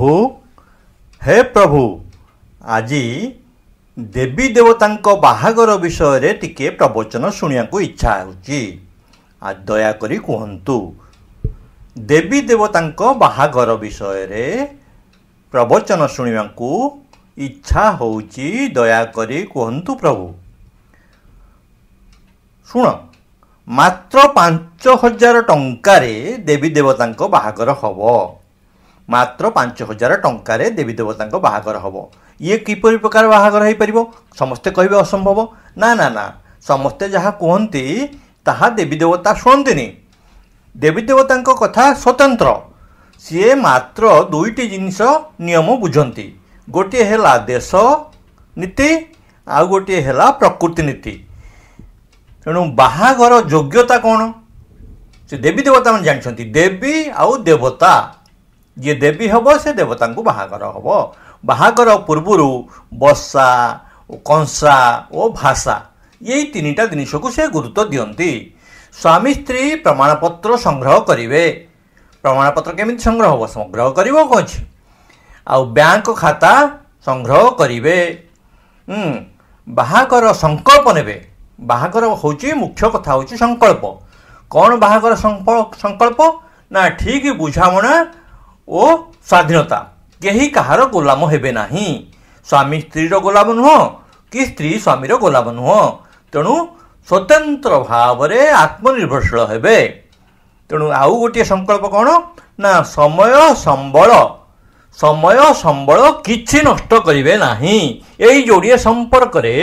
प्रभु हे प्रभु आज देवी देवता बाहागर विषय टिके प्रवचन शुणा को इच्छा होची। आज दयाकरी कहतु देवी देवता बाहागर विषय प्रवचन शुणा को इच्छा होची। दयाकरी कहतु प्रभु। शुण मात्र 5,000 टंकारे देवी देवता बाहागर हम। मात्र 5,000 टंकारे देवी देवता बाहागर हम। ये किपरि प्रकार बाहागर हो पार? समस्ते कहे असंभव। ना ना ना समस्ते जहाँ कहती ताहा देवी देवता शुणती। देवी देवता कथा स्वतंत्र। सी मात्र दुईटी जिनिस नियम बुझंती। गोटे है देश नीति आउ गोटे है प्रकृति नीति। तेणु बाहागर योग्यता कौन से देवी देवता मैंने जानते। देवी आउ देवता ये देवी हम से देवता को बाहागर हम। बाहागर पूर्वर बसा कंसा और भाषा यही तीनटा जिनिस को से गुरुत्व दियंती। स्वामी स्त्री प्रमाणपत्र संग्रह करेंगे। प्रमाणपत्र केमी संग्रह हम? संग्रह कर कौन आउ बैंक खाता संग्रह करेंगे। बाहागर संकल्प ने। बाहागर हूँ मुख्य कथा हूँ संकल्प। कौन बाहागर संकल्प ना ठीक बुझामणा ओ स्वाधीनता। कहीं कहार गोलाम हेबे नाही। स्वामी स्त्रीर गोलाम नुह कि स्त्री स्वामीर गोलाम नुह। तेणु स्वतंत्र भाव में आत्मनिर्भरशील हेबे। तेणु आउ गोटे संकल्प कौन ना समय संबल किछि नष्ट करिवे नाही। एई जोड़िए संपर्क रे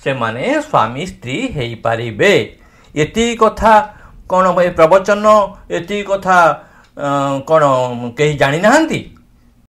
से माने स्वामी स्त्री हेई पारिबे। एति कथा कौन प्रवचन एति कथा कौन कहीं जानी नाहांती।